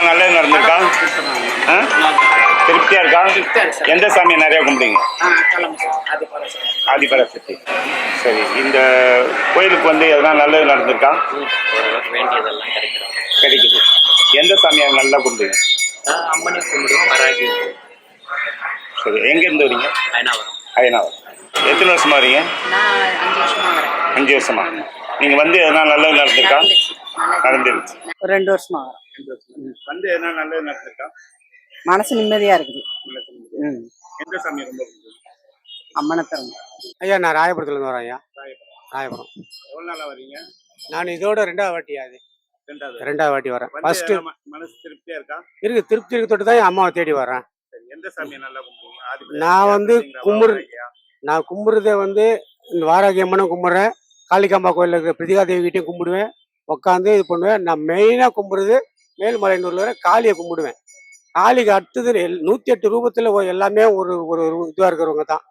நல்லது நடந்திருக்கா? திருப்தியா இருக்கா? எந்த சாமியை நிறைய கும்பிடுங்க? ஆதிபராசக்தி. சரி, இந்த கோயிலுக்கு வந்து எதனா நல்லது நடந்திருக்கா? வேண்டியதெல்லாம் கிடைக்குது. எந்த சாமியை நல்லா கும்பிடுங்க? அம்மனை கும்பிடுவோம், வராகி. சரி, எங்கேருந்து வரீங்க? அயனாவரம். அயனாவரம். எத்தனை வருஷமா வரீங்க? நான் 5 வருஷமா வரேன். 5 வருஷமா. நீங்கள் வந்து எதனா நல்லது நடந்திருக்கா? நடந்துருச்சு. ஒரு 2 வருஷமா வரேன். வந்து எதனா நல்லது நடந்திருக்கா? மனசு நிம்மதியா இருக்குது. எந்த சாமி ரொம்ப பிடிக்கும்? அம்மனை தரும். ஐயா, நான் ராயபுரத்துலேருந்து வரேன் ஐயா. ராயபுரம். எவ்வளோ நாளாக வரீங்க? நான் இதோட 2வது வாட்டியா? அது ரெண்டாவது வாட்டி வரேன். ஃபர்ஸ்ட் மனசு திருப்தியா இருக்கா? இருக்கு, திருப்தி இருக்கு. தொட்டு தான் என் அம்மாவை தேடி வரேன். எந்த சாமியை நல்லா கும்பிடுவீங்க? நான் வந்து கும்பிடுறத வந்து இந்த வாராகி அம்மனும் கும்பிட்றேன், காளிகாம்பா கோயிலில் இருக்கிற பிரதிகா தேவிகிட்டையும் கும்பிடுவேன், உட்காந்து இது பண்ணுவேன். நான் மெயினாக கும்பிடுறது மேல்மலையனூரில் வர காளியை கும்பிடுவேன். காளிக்கு அடுத்தது 108 ரூபத்தில் எல்லாமே ஒரு ஒரு இதுவாக இருக்கிறவங்க தான்.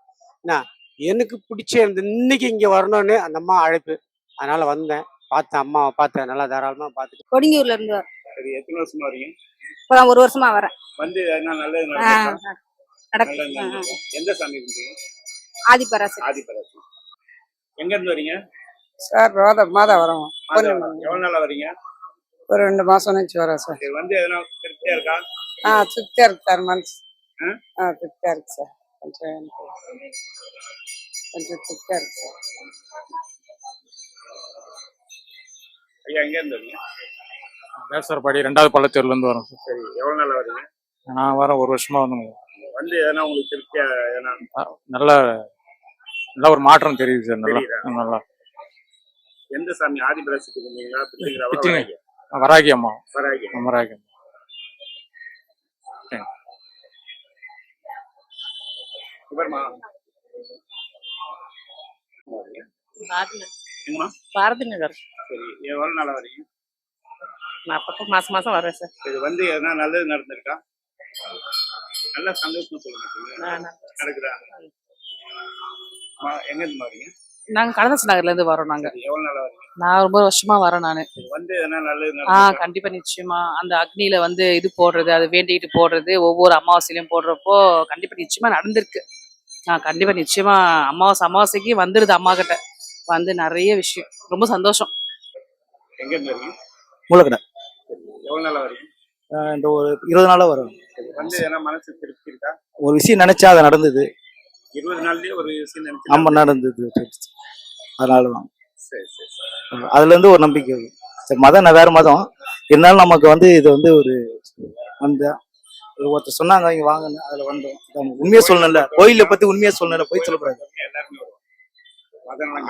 என்ன எனக்கு பிடிச்ச இன்னைக்கு இங்கே வரணும்னு அந்த அம்மா அழைப்பு, அதனால வந்தேன், பார்த்தேன், அம்மாவை பார்த்தேன், நல்லா தாராளமாக பார்த்துட்டு. கொடிங்கியூர்ல இருந்து வரேன். சரி, எத்தனை வருஷமா வரீங்க? இப்போ 1 வருஷமா வரேன். வந்து எதனா நல்லது நடக்கும். எந்த சாமி கும்பிடுவீங்க? ஆதிபராசக்தி. ஆதிபராசக்தி. எங்க இருந்து வரீங்க? சார் மாதா வரோம். எவ்வளவு நாளா வரீங்க? ஒரு 2 மாசம் நினைச்சு வரேன் சார். வந்து எதனா திருப்தியா இருக்கா? திருப்தியா இருக்கு சார். மனசு திருப்தியா இருக்கு சார். கொஞ்சம் திருப்தியா இருக்கு சார். ஐயா, எங்க இருந்து வரீங்க? வேசரபாடி 2வது பள்ளத்தூர்ல இருந்து வரோம் சார். சரி, எவ்வளவு நாளா வரீங்க? நான் வரேன், 1 வருஷமா வந்து எதனா உங்களுக்கு திருப்தியா நல்ல ஒரு மாற்றம் தெரியுது சார். நல்லா. எந்த சாமி? ஆதிபராசக்தி கும்பிடுவீங்களா? வராகி அம்மா. வராகி. வராகி. பாரதி நகர். சரி, எவ்வளவு நாளா வரீங்க? நான் பக்கம் மாசம் வரேன் சார். இது வந்து எதனா நல்லது நடந்திருக்கா? நல்லா சந்தோஷமா சொல்லுங்க. நடக்குதா? எங்க இருந்து வரீங்க? நாங்க கடதாசி நகர்ல இருந்து வரோம். நாங்க எவ்வளவு நாளா வரீங்க? நான் ரொம்ப வருஷமா வரேன். நானு வந்து எதனா நல்லது கண்டிப்பா நிச்சயமா அந்த அக்னியில வந்து இது போடுறது, அது வேண்டிட்டு போடுறது, ஒவ்வொரு அமாவாசையிலையும் போடுறப்போ கண்டிப்பா நிச்சயமா நடந்திருக்கு. கண்டிப்பா நிச்சயமா அமாவாசைக்கு வந்துடுது அம்மா கிட்ட வந்து நிறைய விஷயம். ரொம்ப சந்தோஷம். எங்க இருந்து வரீங்க? மூலக்கடை. எவ்வளவு நாளா வரீங்க? இந்த ஒரு 20 நாளா வரும். வந்து எதனா மனசு திருப்தி இருக்கா? ஒரு விஷயம் நினைச்சா அது நடந்தது. 20 நாள்லயே ஒரு விஷயம் நினைச்சு ஆமா, நடந்தது. அதனாலதான். சரி சரி சரி. அதுல இருந்து ஒரு நம்பிக்கை. சரி, மதம் வேற மதம் இருந்தாலும் நமக்கு வந்து இது வந்து ஒரு அந்த ஒருத்தர் சொன்னாங்க இங்க வாங்கன்னு, அதுல வந்தோம். உண்மையை சொல்லல, கோயிலை பத்தி உண்மையை சொல்லல, போய் சொல்லக்கூடாது.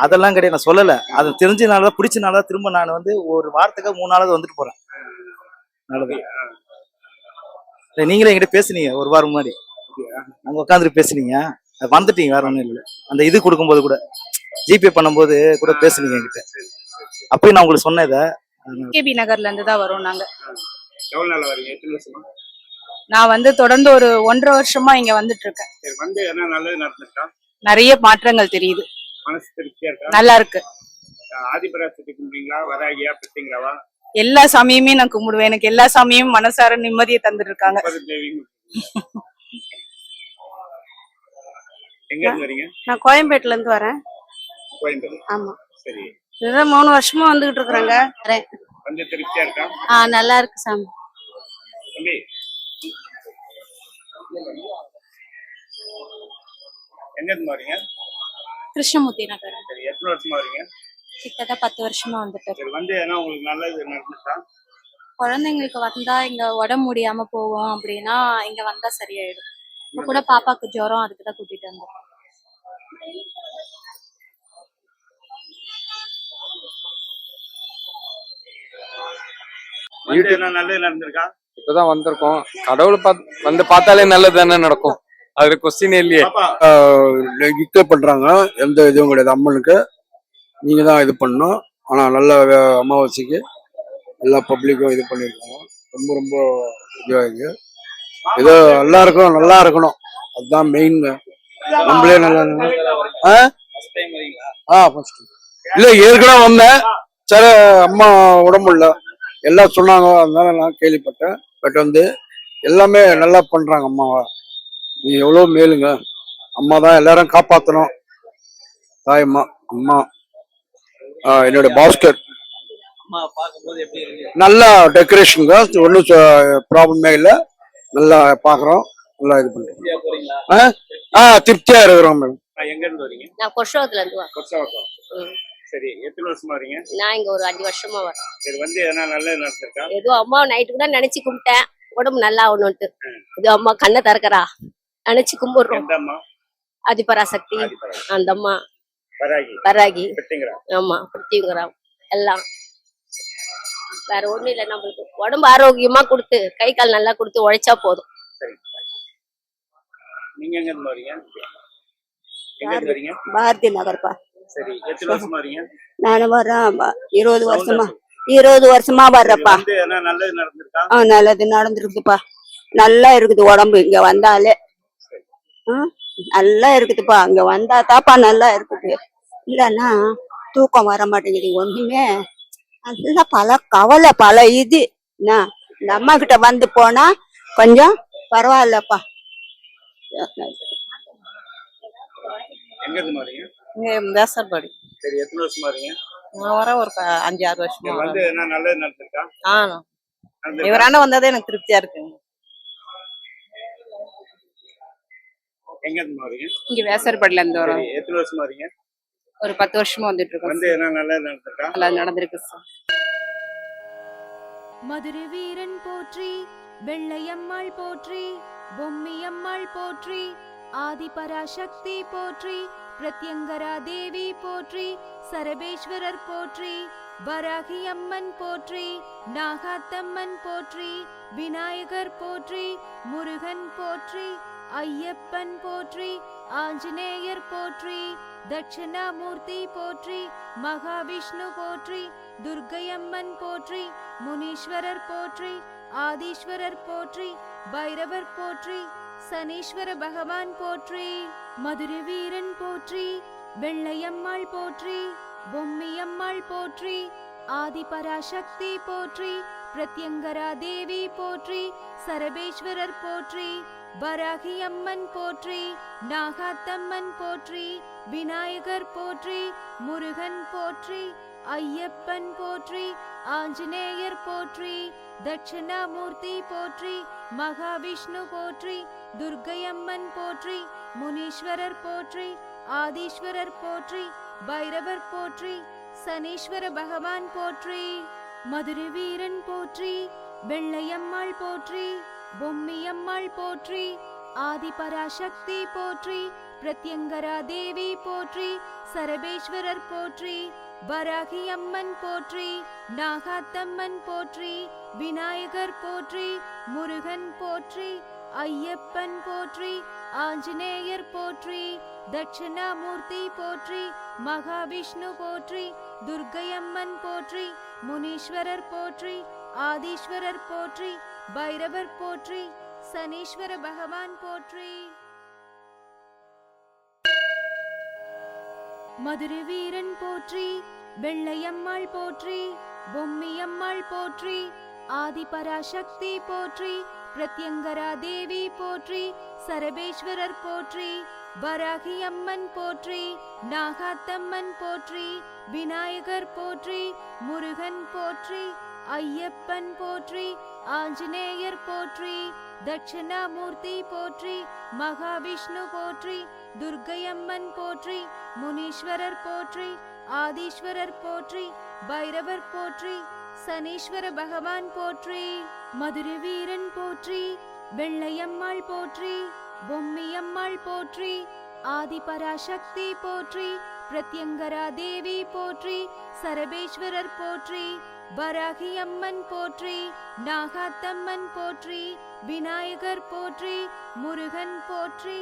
அதெல்லாம் கிடையாது, நான் சொல்லல. அது தெரிஞ்சனாலதான் பிடிச்சனாலதான் திரும்ப நான் வந்து ஒரு வாரத்துக்கு 3 நாளாவது வந்துட்டு போறேன். நல்லது. நீங்களே என்கிட்ட பேசுனீங்க ஒரு வாரம் முன்னாடி, அங்க உட்காந்துட்டு பேசுனீங்க, வந்துட்டீங்க. வேற ஒண்ணும் இல்லை. அந்த இது கொடுக்கும்போது கூட ஜிபே பண்ணும்போது கூட பேசுனீங்க என்கிட்ட. அப்பயும் நான் உங்களுக்கு சொன்னேன். இதை கேபி நகர்ல இருந்து தான் வரோம் நாங்க. எவ்வளவு நாள் வரீங்க? எத்தனை வருஷமா? நான் வந்து தொடர்ந்து ஒரு 1.5 வருஷமா இங்க வந்துட்டு இருக்கேன். வந்து என்ன நல்லது நடந்திருக்கா? நிறைய மாற்றங்கள் தெரியுது. மனசு திருப்தியா இருக்கா? நல்லா இருக்கு. ஆதிபராசக்தி கும்பிடுவீங்களா? வராகியா? பிரத்திங்களாவா? எல்லா சாமியுமே நான் கும்பிடுவேன். எனக்கு எல்லா சாமியும் மனசார நிம்மதியை தந்துட்டு இருக்காங்க. எங்க இருந்து வரீங்க? நான் கோயம்பேட்டுல இருந்து வரேன். கோயம்பேடு. ஆமா. சரி. இதுதான் 3 வருஷமா வந்துகிட்டு இருக்காங்க. வந்து திருப்தியா இருக்கா? நல்லா இருக்கு சாமி. தம்பி, எங்க இருந்து வரீங்க? கிருஷ்ணமூர்த்தி நகர். சரி, எத்தனை வருஷமா வரீங்க? கிட்டத்தட்ட 10 வருஷமா வந்துட்டு. சரி, வந்து என்ன உங்களுக்கு நல்லது நடந்துச்சா? குழந்தைங்களுக்கு வந்தா இங்க உடம்பு முடியாம போவோம் அப்படின்னா இங்க வந்தா சரியாயிடும். இப்ப கூட பாப்பாக்கு ஜுரம், அதுக்குதான் கூட்டிட்டு வந்தோம். நல்லது நடந்திருக்கா? இப்பதான் வந்திருக்கோம். கடவுளை வந்து பார்த்தாலே நல்லது தானே நடக்கும். அது கொஸ்டின் இல்லையே. டிக்ளேர் பண்றாங்க, எந்த இதுவும் கிடையாது. அம்மனுக்கு நீங்க தான் இது பண்ணணும். ஆனா நல்ல அமாவாசைக்கு எல்லா பப்ளிக்கும் இது பண்ணிருக்காங்க. ரொம்ப ரொம்ப இதுவாகுது. ஏதோ எல்லாருக்கும் நல்லா இருக்கணும், அதுதான் மெயின். நம்மளே நல்லா இல்ல, ஏற்கனவே வந்தேன். சரி, அம்மா உடம்பு இல்ல எல்லாம் சொன்னாங்க, அதனால நான் கேள்விப்பட்டேன். பட் வந்து எல்லாமே நல்லா பண்றாங்க அம்மாவா. நீ எவ்வளோ மேலுங்க. அம்மா தான் எல்லாரும் காப்பாற்றணும். தாயம்மா அம்மா. என்னோட பாஸ்கர் அம்மா பார்க்கும்போது எப்படி இருக்கு? நல்லா டெக்கரேஷனுங்க, ஒன்றும் ப்ராப்ளமே இல்லை. நல்லா பார்க்குறோம், நல்லா இது பண்ணுறோம். திருப்தியா போறீங்களா? திருப்தியாக இருக்கிறோம் மேடம். எங்க இருந்து வரீங்க? நான் கொஷோகத்துல இருந்து வரேன். கொர்சாவக்கம். சரி, எத்தனை வருஷமா வரீங்க? நான் இங்க ஒரு 5 வருஷமா வரேன். சரி, வந்து எதனா நல்லது நடந்திருக்கா? ஏதோ அம்மா நைட்டு கூட நினைச்சு கும்பிட்டேன், உடம்பு நல்லா ஆகணும்ட்டு. இது அம்மா கண்ணை திறக்கறா, நினைச்சு கும்பிடுறோம். எந்த அம்மா? ஆதிபராசக்தி, ஆதிபராசக்தி. அந்த அம்மா வராகி வராகி, பெட்டிங்கிறா. ஆமா பிருத்திவிங்கிறா எல்லாம். வேற ஒண்ணும் இல்லை, நம்மளுக்கு உடம்பு ஆரோக்கியமா கொடுத்து கை கால் நல்லா கொடுத்து உழைச்சா போதும். சரி, நீங்க எங்க இருந்து வரீங்க? எங்க இருந்து வரீங்க? பாரதி நகர்ப்பா. சரி, எத்தனை வருஷமா வரீங்க? நானும் வரேன் 20 வருஷமா வர்றப்பா. வந்து எதனா நல்லது நடந்திருக்கா? நல்லது நடந்துருக்குதுப்பா. நல்லா இருக்குது உடம்பு இங்க வந்தாலே. நல்லா இருக்குதுப்பா, அங்க வந்தா தாப்பா நல்லா இருக்குது. இல்லைன்னா தூக்கம் வர மாட்டேங்குது ஒண்ணுமே. அதெல்லாம் பல கவலை, பல இது. என்ன இந்த அம்மா கிட்ட வந்து போனா கொஞ்சம் பரவாயில்லப்பா. எங்க இருந்து வரீங்க? இங்க தேசர்பாடி. சரி, எத்தனை வருஷமா வரீங்க? நான் வர ஒரு 5-6 வருஷமா வந்து என்ன நல்லது நடந்திருக்கா? நடந்திருக்கா? இவரான வந்ததே எனக்கு திருப்தியா இருக்குங்க. எங்க இருந்து வரீங்க? இங்க வேசர்பாடில இருந்து வரோம். சரி, எத்தனை வருஷமா வரீங்க? ஒரு 10 வருஷமா வந்துட்டு இருக்கோம். வந்து என்ன நல்லது நடந்திருக்கா? நல்லா நடந்திருக்கு சார். மதுரை வீரன் போற்றி, வெள்ளையம்மாள் போற்றி, பொம்மியம்மாள் போற்றி, ஆதிபராசக்தி போற்றி, பிரத்யங்கரா தேவி போற்றி, சரபேஸ்வரர் போற்றி, வராகி அம்மன் போற்றி, நாகாத்தம்மன் போற்றி, விநாயகர் போற்றி, முருகன் போற்றி, ஐயப்பன் போற்றி, ஆஞ்சநேயர் போற்றி, தட்சிணாமூர்த்தி போற்றி, மகாவிஷ்ணு போற்றி, துர்க்கையம்மன் போற்றி, முனீஸ்வரர் போற்றி, ஆதீஸ்வரர் போற்றி, பைரவர் போற்றி, சனீஸ்வர பகவான் போற்றி. மதுரை வீரன் போற்றி, வெள்ளையம்மாள் போற்றி, பொம்மியம்மாள் போற்றி, ஆதிபராசக்தி போற்றி, பிரத்யங்கரா தேவி போற்றி, சரபேஸ்வரர் போற்றி, வராகி அம்மன் போற்றி, நாகாத்தம்மன் போற்றி, விநாயகர் போற்றி, முருகன் போற்றி, ஐயப்பன் போற்றி, ஆஞ்சநேயர் போற்றி, தட்சிணாமூர்த்தி போற்றி, மகாவிஷ்ணு போற்றி, துர்க்கையம்மன் போற்றி, முனீஸ்வரர் போற்றி, ஆதீஸ்வரர் போற்றி, பைரவர் போற்றி, சனீஸ்வர பகவான் போற்றி. மதுரை வீரன் போற்றி, வெள்ளையம்மாள் போற்றி, பொம்மியம்மாள் போற்றி, ஆதிபராசக்தி போற்றி, பிரத்யங்கரா தேவி போற்றி, சரபேஸ்வரர் போற்றி, வராகி அம்மன் போற்றி, நாகாத்தம்மன் போற்றி, விநாயகர் போற்றி, முருகன் போற்றி, ஐயப்பன் போற்றி, ஆஞ்சநேயர் போற்றி, தட்சிணாமூர்த்தி போற்றி, மகாவிஷ்ணு போற்றி, துர்க்கையம்மன் போற்றி, முனீஸ்வரர் போற்றி, ஆதீஸ்வரர் போற்றி, பைரவர் போற்றி, சனீஸ்வர பகவான் போற்றி. மதுரை வீரன் போற்றி, வெள்ளையம்மாள் போற்றி, பொம்மியம்மாள் போற்றி, ஆதிபராசக்தி போற்றி, பிரத்யங்கரா தேவி போற்றி, சரபேஸ்வரர் போற்றி, வராகி அம்மன் போற்றி, நாகாத்தம்மன் போற்றி, விநாயகர் போற்றி, முருகன் போற்றி, ஐயப்பன் போற்றி, ஆஞ்சநேயர் போற்றி, தட்சிணாமூர்த்தி போற்றி, மகாவிஷ்ணு போற்றி, துர்க்கையம்மன் போற்றி, முனீஸ்வரர் போற்றி, ஆதீஸ்வரர் போற்றி, பைரவர் போற்றி, சனீஸ்வர பகவான் போற்றி. மதுரை வீரன் போற்றி, வெள்ளையம்மாள் போற்றி, பொம்மியம்மாள் போற்றி, ஆதிபராசக்தி போற்றி, பிரத்யங்கரா தேவி போற்றி, சரபேஸ்வரர் போற்றி, வராகி அம்மன் போற்றி, நாகாத்தம்மன் போற்றி, விநாயகர் போற்றி, முருகன் போற்றி,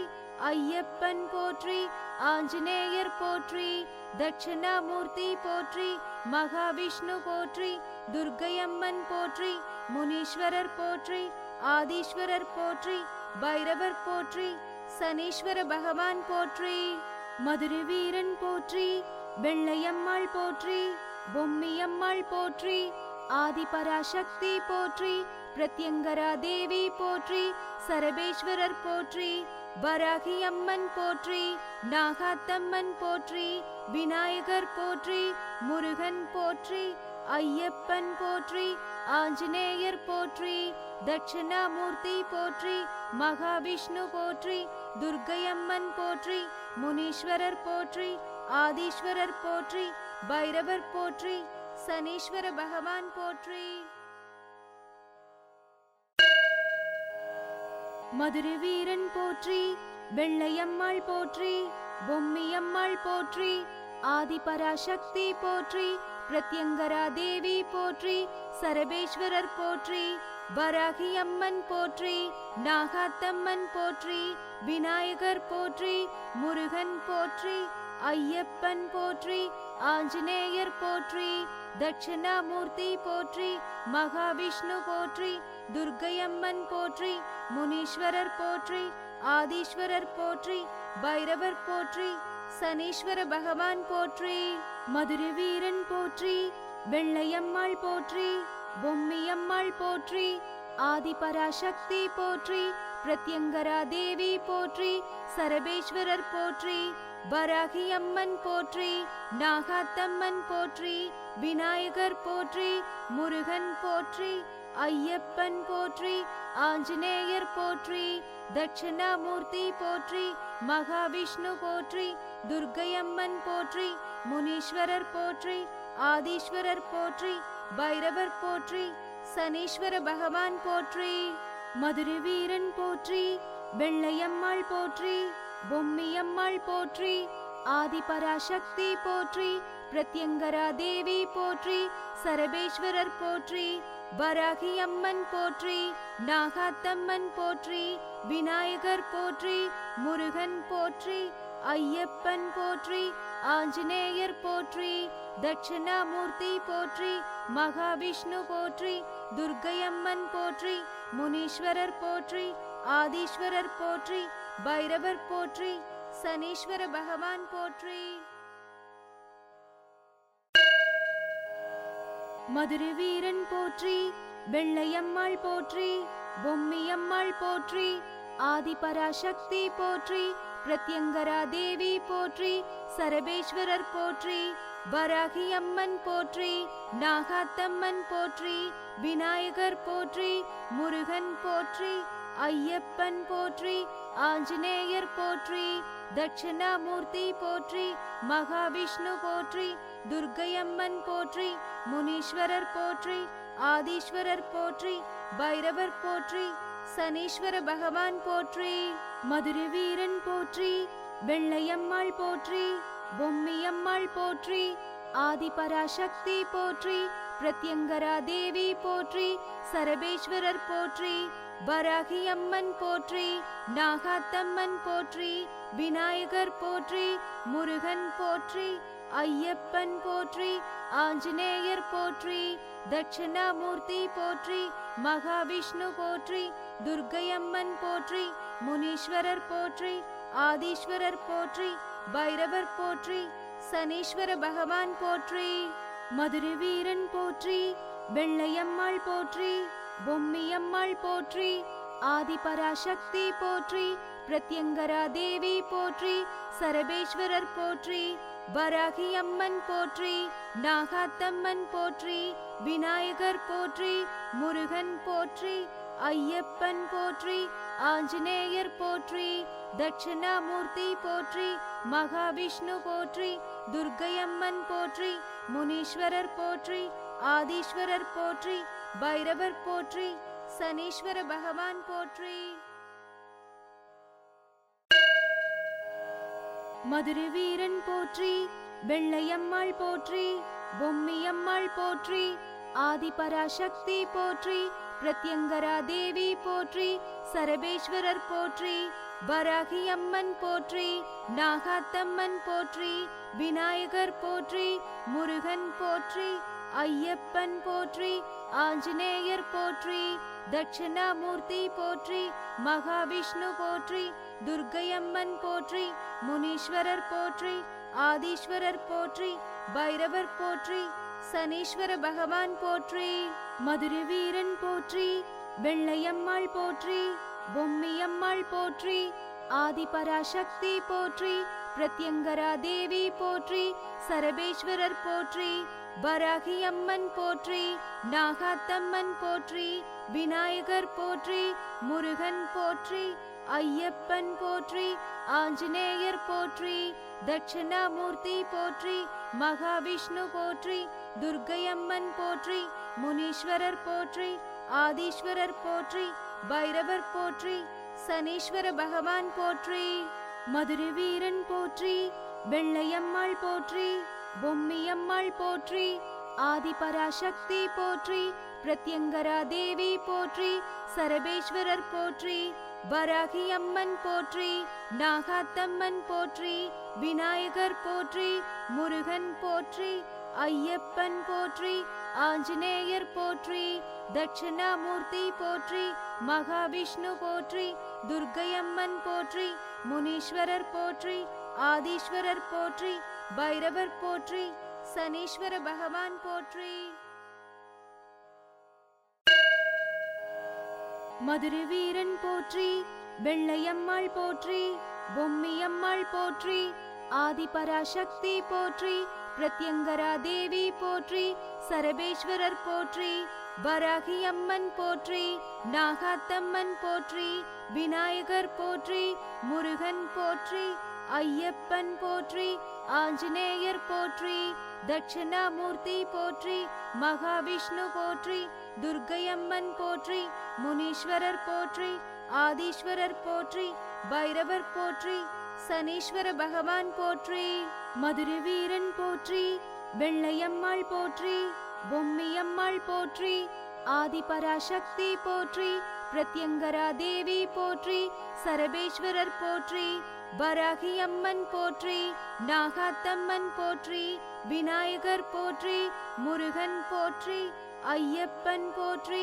ஐயப்பன் போற்றி, ஆஞ்சநேயர் போற்றி, தட்சிணாமூர்த்தி போற்றி, மகாவிஷ்ணு போற்றி, துர்க்கையம்மன் போற்றி, முனீஸ்வரர் போற்றி, ஆதீஸ்வரர் போற்றி, பைரவர் போற்றி, சனீஸ்வர பகவான் போற்றி. மதுரை வீரன் போற்றி, வெள்ளையம்மாள் போற்றி, பொம்மியம்மாள் போற்றி, ஆதிபராசக்தி போற்றி, பிரத்யங்கரா தேவி போற்றி, சரபேஸ்வரர் போற்றி, வராகி அம்மன் போற்றி, நாகாத்தம்மன் போற்றி, விநாயகர் போற்றி, முருகன் போற்றி, ஐயப்பன் போற்றி, ஆஞ்சநேயர் போற்றி, தட்சிணாமூர்த்தி போற்றி, மகாவிஷ்ணு போற்றி, துர்க்கையம்மன் போற்றி, முனீஸ்வரர் போற்றி, ஆதீஸ்வரர் போற்றி, பைரவர் போற்றி, சனீஸ்வர பகவான் போற்றி. மதுரை வீரன் போற்றி, வெள்ளையம்மாள் போற்றி, பொம்மியம்மாள் போற்றி, ஆதிபராசக்தி போற்றி, பிரத்யங்கரா தேவி போற்றி, சரபேஸ்வரர் போற்றி, வராகி அம்மன் போற்றி, நாகாத்தம்மன் போற்றி, விநாயகர் போற்றி, முருகன் போற்றி, ஐயப்பன் போற்றி, ஆஞ்சநேயர் போற்றி, தட்சிணாமூர்த்தி போற்றி, மகாவிஷ்ணு போற்றி, துர்க்கையம்மன் போற்றி, முனீஸ்வரர் போற்றி, ஆதீஸ்வரர் போற்றி, பைரவர் போற்றி, சனீஸ்வர பகவான் போற்றி. மதுரை வீரன் போற்றி, வெள்ளையம்மாள் போற்றி, பொம்மியம்மாள் போற்றி, ஆதிபராசக்தி போற்றி, பிரத்யங்கரா தேவி போற்றி, சரபேஸ்வரர் போற்றி, வராகி அம்மன் போற்றி, நாகாத்தம்மன் போற்றி, விநாயகர் போற்றி, முருகன் போற்றி, ஐயப்பன் போற்றி, ஆஞ்சநேயர் போற்றி, தட்சிணாமூர்த்தி போற்றி, மகாவிஷ்ணு போற்றி, துர்க்கையம்மன் போற்றி, முனீஸ்வரர் போற்றி, ஆதீஸ்வரர் போற்றி, பைரவர் போற்றி, சனீஸ்வர பகவான் போற்றி. மதுரை வீரன் போற்றி, வெள்ளையம்மாள் போற்றி, பொம்மியம்மாள் போற்றி, ஆதிபராசக்தி போற்றி, பிரத்யங்கரா தேவி போற்றி, சரபேஸ்வரர் போற்றி, வராகி அம்மன் போற்றி, நாகாத்தம்மன் போற்றி, விநாயகர் போற்றி, முருகன் போற்றி, ஐயப்பன் போற்றி, ஆஞ்சநேயர் போற்றி, தட்சிணாமூர்த்தி போற்றி, மகாவிஷ்ணு போற்றி, துர்க்கையம்மன் போற்றி, முனீஸ்வரர் போற்றி, ஆதீஸ்வரர் போற்றி, பைரவர் போற்றி, சனீஸ்வர பகவான் போற்றி. மதுரை வீரன் போற்றி, வெள்ளையம்மாள் போற்றி, பொம்மியம்மாள் போற்றி, ஆதிபராசக்தி போற்றி, பிரத்யங்கரா தேவி போற்றி, சரபேஸ்வரர் போற்றி, வராகி அம்மன் போற்றி, நாகாத்தம்மன் போற்றி, விநாயகர் போற்றி, முருகன் போற்றி, ஐயப்பன் போற்றி, ஆஞ்சநேயர் போற்றி, தட்சிணாமூர்த்தி போற்றி, மகாவிஷ்ணு போற்றி, துர்க்கையம்மன் போற்றி, முனீஸ்வரர் போற்றி, ஆதீஸ்வரர் போற்றி, பைரவர் போற்றி, சனீஸ்வர பகவான் போற்றி. மதுரை வீரன் போற்றி, வெள்ளையம்மாள் போற்றி, பொம்மியம்மாள் போற்றி, ஆதிபராசக்தி போற்றி, பிரத்யங்கரா தேவி போற்றி, சரபேஸ்வரர் போற்றி, வராகி அம்மன் போற்றி, நாகாத்தம்மன் போற்றி, விநாயகர் போற்றி, முருகன் போற்றி, ஐயப்பன் போற்றி, ஆஞ்சநேயர் போற்றி, தட்சிணாமூர்த்தி போற்றி, மகாவிஷ்ணு போற்றி, துர்க்கையம்மன் போற்றி, முனீஸ்வரர் போற்றி, ஆதீஸ்வரர் போற்றி, பைரவர் போற்றி, சனீஸ்வர பகவான் போற்றி. மதுரை வீரன் போற்றி, வெள்ளையம்மாள் போற்றி, பொம்மியம்மாள் போற்றி, ஆதிபராசக்தி போற்றி, பிரத்யங்கரா தேவி போற்றி, சரபேஸ்வரர் போற்றி, வராகி அம்மன் போற்றி, நாகாத்தம்மன் போற்றி, விநாயகர் போற்றி, முருகன் போற்றி, ஐயப்பன் போற்றி, ஆஞ்சநேயர் போற்றி, தட்சிணாமூர்த்தி போற்றி, மகாவிஷ்ணு போற்றி, துர்க்கையம்மன் போற்றி, முனீஸ்வரர் போற்றி, ஆதீஸ்வரர் போற்றி, பைரவர் போற்றி, சனீஸ்வர பகவான் போற்றி. மதுரை வீரன் போற்றி, வெள்ளையம்மாள் போற்றி, பொம்மியம்மாள் போற்றி, ஆதிபராசக்தி போற்றி, பிரத்யங்கரா தேவி போற்றி, சரபேஸ்வரர் போற்றி, வராகி அம்மன் போற்றி, நாகாத்தம்மன் போற்றி, விநாயகர் போற்றி, முருகன் போற்றி, ஐயப்பன் போற்றி, ஆஞ்சநேயர் போற்றி, தட்சிணாமூர்த்தி போற்றி, மகாவிஷ்ணு போற்றி, துர்க்கையம்மன் போற்றி, முனீஸ்வரர் போற்றி, ஆதீஸ்வரர் போற்றி, பைரவர் போற்றி, சனீஸ்வர பகவான் போற்றி. மதுரை வீரன் போற்றி, வெள்ளையம்மாள் போற்றி, பொம்மியம்மாள் போற்றி, ஆதிபராசக்தி போற்றி, பிரத்யங்கரா தேவி போற்றி, சரபேஸ்வரர் போற்றி, வராகி அம்மன் போற்றி, நாகாத்தம்மன் போற்றி, விநாயகர் போற்றி, முருகன் போற்றி, ஐயப்பன் போற்றி, ஆஞ்சநேயர் போற்றி, தட்சிணாமூர்த்தி போற்றி, மகாவிஷ்ணு போற்றி, துர்க்கையம்மன் போற்றி, முனீஸ்வரர் போற்றி, ஆதீஸ்வரர் போற்றி, பைரவர் போற்றி, சனீஸ்வர பகவான் போற்றி, மதுரை வீரன் போற்றி, வெள்ளையம்மாள் போற்றி, பொம்மியம்மாள் போற்றி, ஆதிபராசக்தி போற்றி, பிரத்யங்கரா தேவி போற்றி, சரபேஸ்வரர் போற்றி, வராகி அம்மன் போற்றி, நாகாத்தம்மன் போற்றி, விநாயகர் போற்றி, முருகன் போற்றி, ஐயப்பன் போற்றி, ஆஞ்சநேயர் போற்றி, தட்சிணாமூர்த்தி போற்றி, மகாவிஷ்ணு போற்றி, துர்க்கையம்மன் போற்றி, முனீஸ்வரர் போற்றி, ஆதீஸ்வரர் போற்றி, பைரவர் போற்றி, சனீஸ்வர பகவான் போற்றி. மதுரை வீரன் போற்றி, வெள்ளையம்மாள் போற்றி, பொம்மியம்மாள் போற்றி, ஆதிபராசக்தி போற்றி, பிரத்யங்கரா தேவி போற்றி, சரபேஸ்வரர் போற்றி, வராகி அம்மன் போற்றி, நாகாத்தம்மன் போற்றி, விநாயகர் போற்றி, முருகன் போற்றி, ஐயப்பன் போற்றி, ஆஞ்சநேயர் போற்றி, தட்சிணாமூர்த்தி போற்றி, மகாவிஷ்ணு போற்றி, துர்க்கையம்மன் போற்றி, முனீஸ்வரர் போற்றி, ஆதீஸ்வரர் போற்றி, பைரவர் போற்றி, சனீஸ்வர பகவான் போற்றி, மதுரை வீரன் போற்றி, வெள்ளையம்மாள் போற்றி, பொம்மியம்மாள் போற்றி, ஆதிபராசக்தி போற்றி, பிரத்யங்கரா தேவி போற்றி, சரபேஸ்வரர் போற்றி, வராகி அம்மன் போற்றி, நாகாத்தம்மன் போற்றி, விநாயகர் போற்றி, முருகன் போற்றி, ஐயப்பன் போற்றி,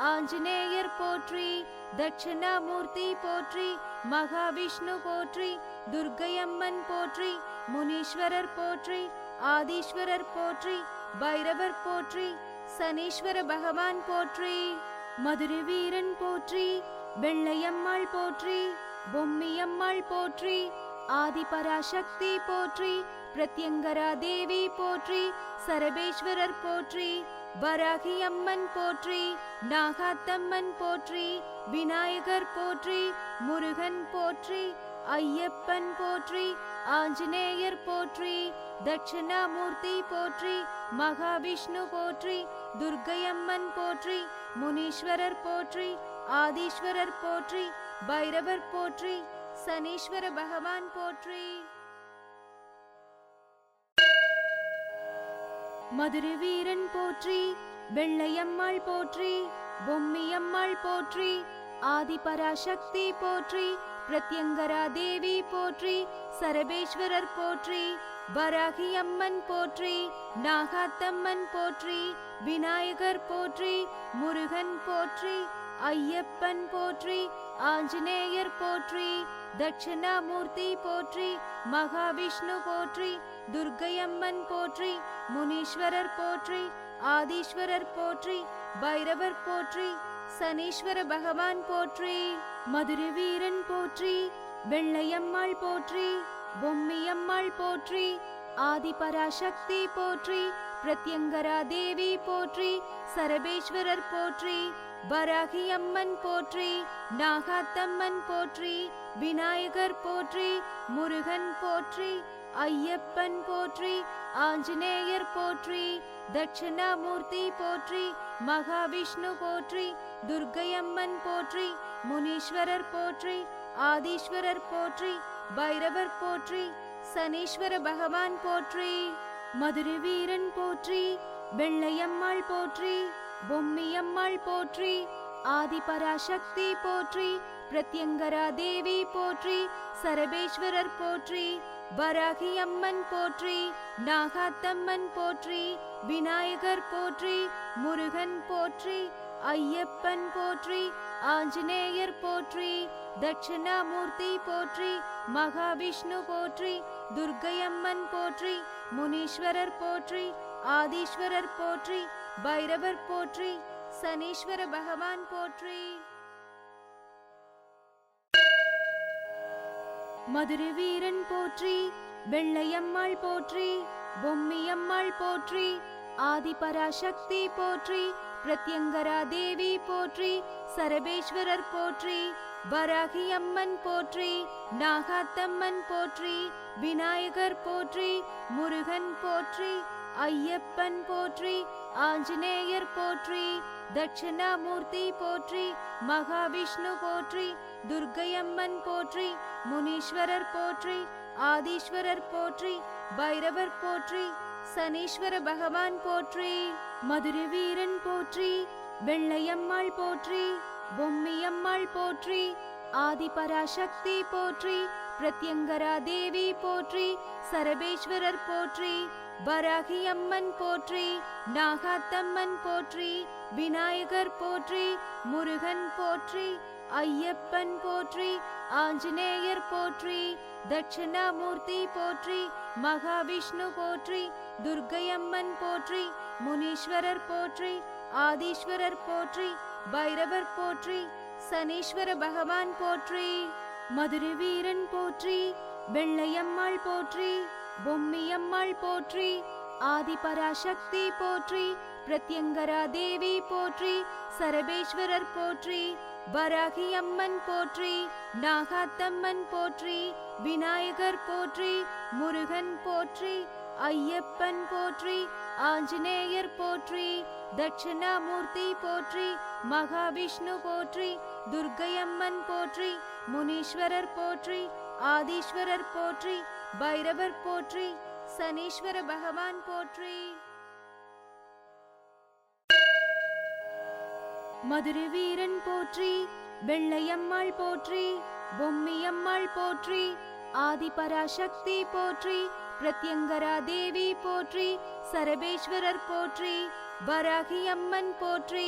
ஆஞ்சநேயர் போற்றி, தட்சிணாமூர்த்தி போற்றி, மகாவிஷ்ணு போற்றி, துர்க்கையம்மன் போற்றி, முனீஸ்வரர் போற்றி, ஆதீஸ்வரர் போற்றி, பைரவர் போற்றி, சனீஸ்வர பகவான் போற்றி, மதுரை வீரன் போற்றி, வெள்ளையம்மாள் போற்றி, பொம்மியம்மாள் போற்றி, ஆதிபராசக்தி போற்றி, பிரத்யங்கரா தேவி போற்றி, சரபேஸ்வரர் போற்றி, வராகி அம்மன் போற்றி, நாகாத்தம்மன் போற்றி, விநாயகர் போற்றி, முருகன் போற்றி, ஐயப்பன் போற்றி, ஆஞ்சநேயர் போற்றி, தட்சிணாமூர்த்தி போற்றி, மகாவிஷ்ணு போற்றி, துர்க்கையம்மன் போற்றி, முனீஸ்வரர் போற்றி, ஆதீஸ்வரர் போற்றி, பைரவர் போற்றி, சனீஸ்வர பகவான் போற்றி. மதுரை வீரன் போற்றி, வெள்ளையம்மாள் போற்றி, பொம்மியம்மாள் போற்றி, ஆதிபராசக்தி போற்றி, பிரத்யங்கரா தேவி போற்றி, சரபேஸ்வரர் போற்றி, வராகி அம்மன் போற்றி, நாகாத்தம்மன் போற்றி, விநாயகர் போற்றி, முருகன் போற்றி, ஐயப்பன் போற்றி, ஆஞ்சநேயர் போற்றி, தட்சிணாமூர்த்தி போற்றி, மகாவிஷ்ணு போற்றி, துர்க்கையம்மன் போற்றி, முனீஸ்வரர் போற்றி, ஆதீஸ்வரர் போற்றி, பைரவர் போற்றி, சனீஸ்வர பகவான் போற்றி, மதுரை வீரன் போற்றி, வெள்ளையம்மாள் போற்றி, பொம்மியம்மாள் போற்றி, ஆதிபராசக்தி போற்றி, பிரத்யங்கரா தேவி போற்றி, சரபேஸ்வரர் போற்றி, வராகி அம்மன் போற்றி, நாகாத்தம்மன் போற்றி, விநாயகர் போற்றி, முருகன் போற்றி, ஐயப்பன் போற்றி, ஆஞ்சநேயர் போற்றி, தட்சிணாமூர்த்தி போற்றி, மகாவிஷ்ணு போற்றி, துர்க்கையம்மன் போற்றி, முனீஸ்வரர் போற்றி, ஆதீஸ்வரர் போற்றி, பைரவர் போற்றி, சனீஸ்வர பகவான் போற்றி, மதுரை வீரன் போற்றி, வெள்ளையம்மாள் போற்றி, பொம்மியம்மாள் போற்றி, ஆதிபராசக்தி போற்றி, பிரத்யங்கரா தேவி போற்றி, சரபேஸ்வரர் போற்றி, வராகி அம்மன் போற்றி, நாகாத்தம்மன் போற்றி, விநாயகர் போற்றி, முருகன் போற்றி, ஐயப்பன் போற்றி, ஆஞ்சநேயர் போற்றி, தட்சிணாமூர்த்தி போற்றி, மகாவிஷ்ணு போற்றி, துர்க்கையம்மன் போற்றி, முனீஸ்வரர் போற்றி, ஆதீஸ்வரர் போற்றி, பைரவர் போற்றி, சனீஸ்வர பகவான் போற்றி. மதுரை வீரன் போற்றி, வெள்ளையம்மாள் போற்றி, பொம்மியம்மாள் போற்றி, ஆதிபராசக்தி போற்றி, பிரத்யங்கரா தேவி போற்றி, சரபேஸ்வரர் போற்றி, வராகி அம்மன் போற்றி, நாகாத்தம்மன் போற்றி, விநாயகர் போற்றி, முருகன் போற்றி, ஐயப்பன் போற்றி, ஆஞ்சநேயர் போற்றி, தட்சிணாமூர்த்தி போற்றி, மகாவிஷ்ணு போற்றி, துர்க்கையம்மன் போற்றி, முனீஸ்வரர் போற்றி, ஆதீஸ்வரர் போற்றி, பைரவர் போற்றி, சனீஸ்வர பகவான் போற்றி. மதுரை வீரன் போற்றி, வெள்ளையம்மாள் போற்றி, பொம்மியம்மாள் போற்றி, ஆதிபராசக்தி போற்றி, பிரத்யங்கரா தேவி போற்றி, சரபேஸ்வரர் போற்றி, வராகி அம்மன் போற்றி, நாகாத்தம்மன் போற்றி, விநாயகர் போற்றி, முருகன் போற்றி, ஐயப்பன் போற்றி, ஆஞ்சநேயர் போற்றி, தட்சிணாமூர்த்தி போற்றி, மகாவிஷ்ணு போற்றி, துர்க்கையம்மன் போற்றி, முனீஸ்வரர் போற்றி, ஆதீஸ்வரர் போற்றி, பைரவர் போற்றி, சனீஸ்வர பகவான் போற்றி. மதுரை வீரன் போற்றி, வெள்ளையம்மாள் போற்றி, பொம்மியம்மாள் போற்றி, ஆதிபராசக்தி போற்றி, பிரத்யங்கரா தேவி போற்றி, சரபேஸ்வரர் போற்றி, வராகி அம்மன் போற்றி, நாகாத்தம்மன் போற்றி, விநாயகர் போற்றி, முருகன் போற்றி, ஐயப்பன் போற்றி, ஆஞ்சநேயர் போற்றி, தட்சிணாமூர்த்தி போற்றி, மகாவிஷ்ணு போற்றி, துர்க்கையம்மன் போற்றி, முனீஸ்வரர் போற்றி, ஆதீஸ்வரர் போற்றி, பைரவர் போற்றி, சனீஸ்வர பகவான் போற்றி. மதுரை வீரன் போற்றி, வெள்ளையம்மாள் போற்றி, பொம்மியம்மாள் போற்றி, ஆதிபராசக்தி போற்றி, பிரத்யங்கரா தேவி போற்றி, சரபேஸ்வரர் போற்றி, வராகி அம்மன் போற்றி,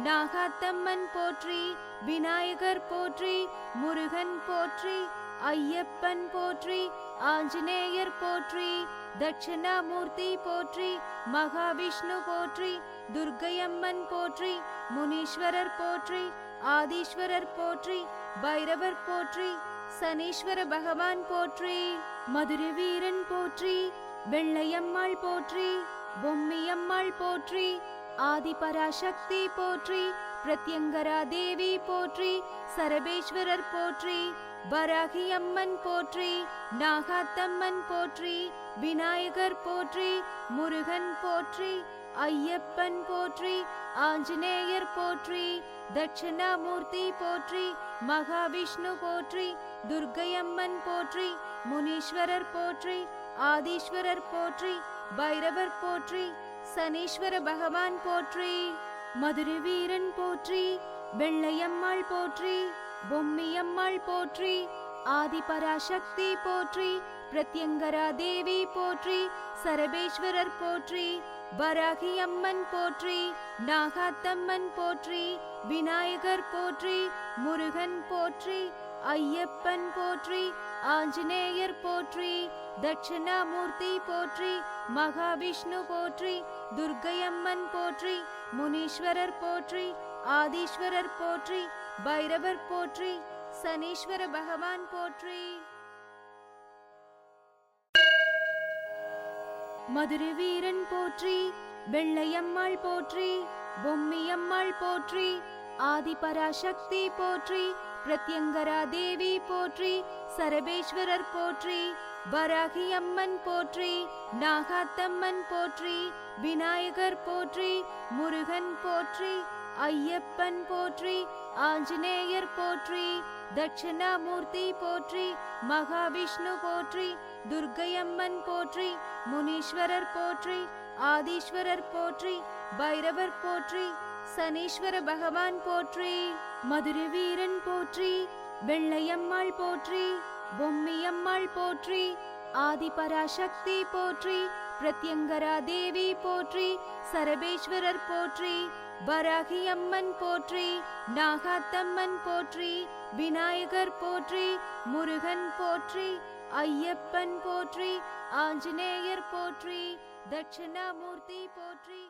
நாகாத்தம்மன் போற்றி, விநாயகர் போற்றி, முருகன் போற்றி, ஐயப்பன் போற்றி, ஆஞ்சநேயர் போற்றி, தட்சிணாமூர்த்தி போற்றி, மகாவிஷ்ணு போற்றி, துர்க்கையம்மன் போற்றி, முனீஸ்வரர் போற்றி, ஆதீஸ்வரர் போற்றி, பைரவர் போற்றி, சனீஸ்வர பகவான் போற்றி. மதுரை வீரன் போற்றி, வெள்ளையம்மாள் போற்றி, பொம்மியம்மாள் போற்றி, ஆதிபராசக்தி போற்றி, பிரத்யங்கரா தேவி போற்றி, சரபேஸ்வரர் போற்றி, வராகி அம்மன் போற்றி, நாகாத்தம்மன் போற்றி, விநாயகர் போற்றி, முருகன் போற்றி, ஐயப்பன் போற்றி, ஆஞ்சநேயர் போற்றி, தட்சிணாமூர்த்தி போற்றி, மகாவிஷ்ணு போற்றி, துர்க்கையம்மன் போற்றி, முனீஸ்வரர் போற்றி, ஆதீஸ்வரர் போற்றி, பைரவர் போற்றி, சனீஸ்வர பகவான் போற்றி. மதுரை வீரன் போற்றி, வெள்ளையம்மாள் போற்றி, பொம்மியம்மாள் போற்றி, ஆதிபராசக்தி போற்றி, பிரத்யங்கரா தேவி போற்றி, சரபேஸ்வரர் போற்றி, வராகி அம்மன் போற்றி, நாகாத்தம்மன் போற்றி, விநாயகர் போற்றி, முருகன் போற்றி, ஐயப்பன் போற்றி, ஆஞ்சநேயர் போற்றி, தட்சிணாமூர்த்தி போற்றி, மகாவிஷ்ணு போற்றி, துர்க்கையம்மன் போற்றி, முனீஸ்வரர் போற்றி, ஆதீஸ்வரர் போற்றி, பைரவர் போற்றி, சனீஸ்வர பகவான் போற்றி. மதுரை வீரன் போற்றி, வெள்ளையம்மாள் போற்றி, பொம்மியம்மாள் போற்றி, ஆதிபராசக்தி போற்றி, பிரத்யங்கரா தேவி போற்றி, சரபேஸ்வரர் போற்றி, வராகி அம்மன் போற்றி, நாகாத்தம்மன் போற்றி, விநாயகர் போற்றி, முருகன் போற்றி, ஐயப்பன் போற்றி, ஆஞ்சநேயர் போற்றி, தட்சிணாமூர்த்தி போற்றி, மகாவிஷ்ணு போற்றி, துர்க்கையம்மன் போற்றி, முனீஸ்வரர் போற்றி, ஆதீஸ்வரர் போற்றி, பைரவர் போற்றி, சனீஸ்வர பகவான் போற்றி. மதுரை வீரன் போற்றி, வெள்ளையம்மாள் போற்றி, பொம்மியம்மாள் போற்றி, ஆதிபராசக்தி போற்றி, பிரத்யங்கரா தேவி போற்றி, சரபேஸ்வரர் போற்றி, வராகி அம்மன் போற்றி, நாகாத்தம்மன் போற்றி, விநாயகர் போற்றி, முருகன் போற்றி, ஐயப்பன் போற்றி, ஆஞ்சநேயர் போற்றி, தட்சிணாமூர்த்தி போற்றி,